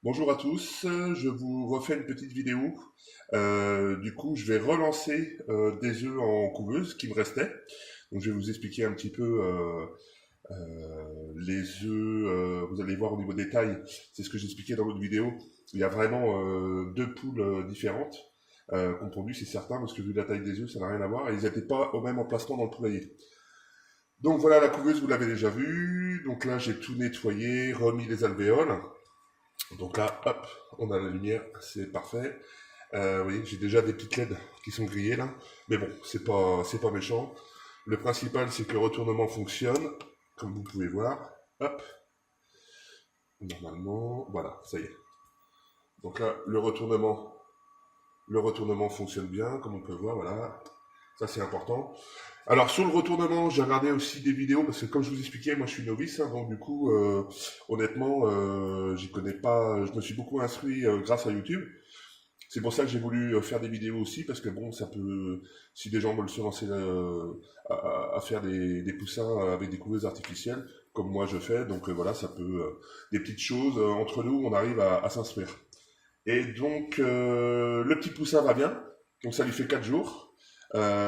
Bonjour à tous, je vous refais une petite vidéo. Du coup, je vais relancer des œufs en couveuse qui me restaient. Donc, je vais vous expliquer un petit peu les œufs. Vous allez voir au niveau des tailles, c'est ce que j'expliquais dans l'autre vidéo. Il y a vraiment deux poules différentes qu'on produit, c'est certain, parce que vu la taille des œufs, ça n'a rien à voir. Et ils n'étaient pas au même emplacement dans le poulailler. Donc voilà, la couveuse, vous l'avez déjà vue. Donc là, j'ai tout nettoyé, remis les alvéoles. Donc là, hop, on a la lumière, c'est parfait. Vous voyez, j'ai déjà des petites LED qui sont grillées là. Mais bon, c'est pas méchant. Le principal, c'est que le retournement fonctionne, comme vous pouvez voir. Hop, normalement, voilà, ça y est. Donc là, le retournement fonctionne bien, comme on peut voir, voilà. Ça, c'est important. Alors, sur le retournement, j'ai regardé aussi des vidéos, parce que comme je vous expliquais, moi, je suis novice, hein, donc du coup, honnêtement, j'y connais pas, je me suis beaucoup instruit grâce à YouTube. C'est pour ça que j'ai voulu faire des vidéos aussi, parce que bon, ça peut, si des gens veulent se lancer à faire des poussins avec des couveuses artificielles, comme moi je fais, donc voilà, ça peut, des petites choses, entre nous, on arrive à s'instruire. Et donc, le petit poussin va bien, donc ça lui fait 4 jours.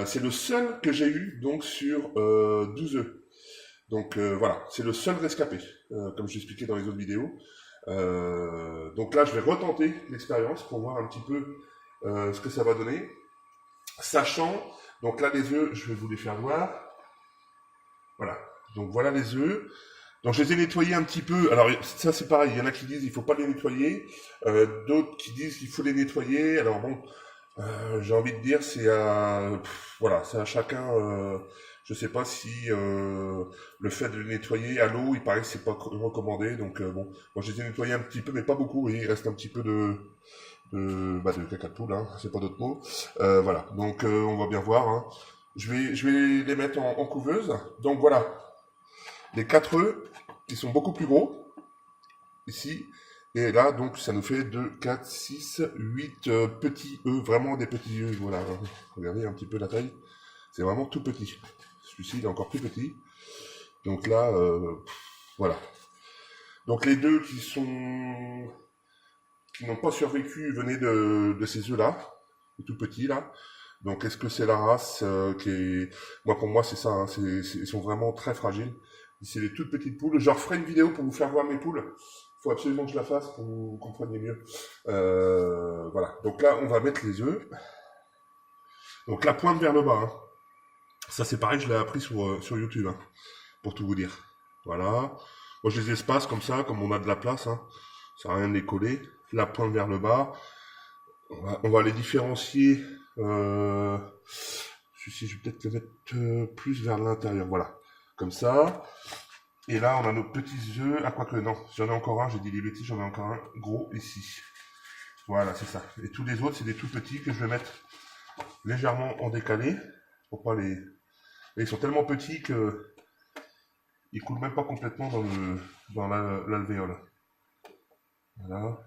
C'est le seul que j'ai eu, donc sur 12 œufs. Donc voilà, c'est le seul rescapé, comme je l'expliquais dans les autres vidéos. Donc là, je vais retenter l'expérience pour voir un petit peu ce que ça va donner. Sachant, donc là, les œufs, je vais vous les faire voir. Voilà. Donc voilà les œufs. Donc je les ai nettoyés un petit peu. Alors ça c'est pareil, il y en a qui disent il faut pas les nettoyer, d'autres qui disent qu'il faut les nettoyer. Alors bon, j'ai envie de dire c'est à voilà, c'est à chacun. Je sais pas si le fait de les nettoyer à l'eau, il paraît que c'est pas recommandé. Donc bon, moi je les ai nettoyés un petit peu, mais pas beaucoup. Et il reste un petit peu de caca de poule, hein, c'est pas d'autre mot. Voilà, donc on va bien voir. Hein. Je vais les mettre en couveuse. Donc voilà, les 4 œufs qui sont beaucoup plus gros ici. Et là, donc, ça nous fait 2, 4, 6, 8 petits œufs, vraiment des petits œufs. Voilà, regardez un petit peu la taille. C'est vraiment tout petit. Celui-ci, il est encore plus petit. Donc là, voilà. Donc les deux qui n'ont pas survécu venaient de ces œufs-là, tout petits là. Donc est-ce que c'est la race qui est... Moi, pour moi, c'est ça. Hein, ils sont vraiment très fragiles. C'est des toutes petites poules. Je referai une vidéo pour vous faire voir mes poules. Il faut absolument que je la fasse pour que vous compreniez mieux. Voilà. Donc là, on va mettre les œufs. Donc la pointe vers le bas. Hein. Ça, c'est pareil, je l'ai appris sur YouTube, hein, pour tout vous dire. Voilà. Moi, je les espace comme ça, comme on a de la place. Hein. Ça n'a rien de les coller. La pointe vers le bas. On va les différencier. Celui-ci, je vais peut-être le mettre plus vers l'intérieur. Voilà. Comme ça. Et là, on a nos petits œufs. Ah, quoique, non. J'en ai encore un. J'ai dit des bêtises. J'en ai encore un gros ici. Voilà, c'est ça. Et tous les autres, c'est des tout petits que je vais mettre légèrement en décalé. Pour pas les... Et ils sont tellement petits que ils coulent même pas complètement dans l'alvéole. Voilà.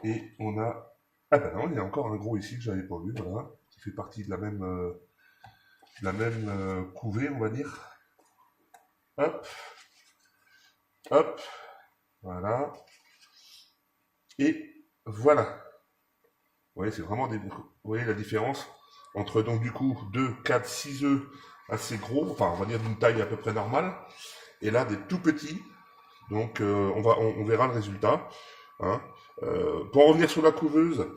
Et on a... Ah ben non, il y a encore un gros ici que j'avais pas vu, voilà. Qui fait partie de la même couvée, on va dire. Hop, hop, voilà. Et voilà. Vous voyez, c'est vraiment des... Vous voyez la différence entre donc du coup 2, 4, 6 œufs assez gros, enfin on va dire d'une taille à peu près normale, et là des tout petits. Donc on verra le résultat. Hein. Pour en revenir sur la couveuse,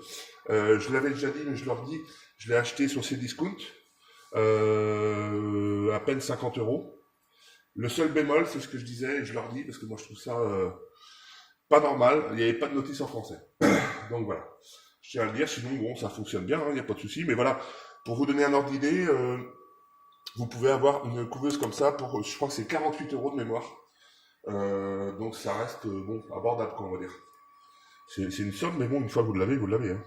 je l'avais déjà dit, mais je leur dis, je l'ai acheté sur Cdiscount, à peine 50 euros. Le seul bémol, c'est ce que je disais, et je leur dis, parce que moi je trouve ça pas normal, il n'y avait pas de notice en français. Donc voilà, je tiens à le dire, sinon bon, ça fonctionne bien, il n'y a pas de souci, mais voilà, pour vous donner un ordre d'idée, vous pouvez avoir une couveuse comme ça pour, je crois que c'est 48 euros de mémoire. Donc ça reste bon, abordable, quoi, on va dire. C'est une somme, mais bon, une fois que vous l'avez, vous l'avez. Hein.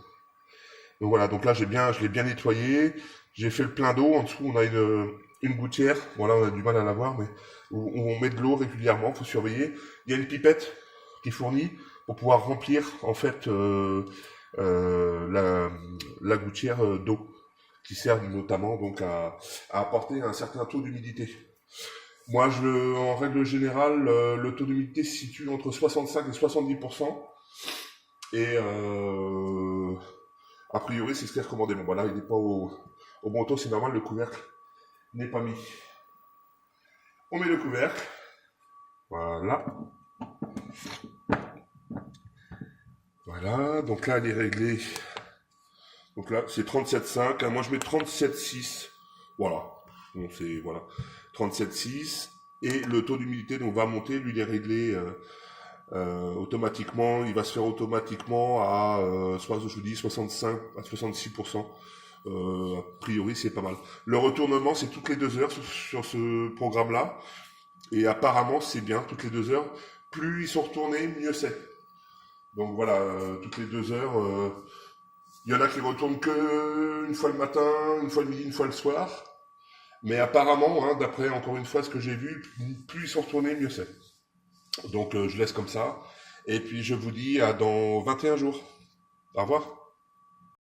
Donc voilà, donc là je l'ai bien nettoyé. J'ai fait le plein d'eau. En dessous, on a une gouttière. Bon là, on a du mal à la voir, mais où on met de l'eau régulièrement. Faut surveiller. Il y a une pipette qui fournit pour pouvoir remplir en fait la gouttière d'eau, qui sert notamment donc à apporter un certain taux d'humidité. Moi, en règle générale, le taux d'humidité se situe entre 65 et 70%. Et a priori, c'est ce qui est recommandé. Bon, voilà, il n'est pas au bon taux, c'est normal, le couvercle n'est pas mis. On met le couvercle. Voilà. Voilà, donc là, elle est réglée. Donc là, c'est 37,5. Hein, moi, je mets 37,6. Voilà. Donc, c'est, voilà. 37,6. Et le taux d'humidité, donc, va monter. Lui, il est réglé automatiquement. Il va se faire automatiquement à, je vous dis, 65 à 66%. A priori, c'est pas mal. Le retournement, c'est toutes les 2 heures sur ce programme-là. Et apparemment, c'est bien, toutes les 2 heures. Plus ils sont retournés, mieux c'est. Donc voilà, toutes les 2 heures. Il y en a qui retournent que une fois le matin, une fois le midi, une fois le soir. Mais apparemment, hein, d'après encore une fois ce que j'ai vu, plus ils sont retournés, mieux c'est. Donc je laisse comme ça. Et puis je vous dis à dans 21 jours. Au revoir.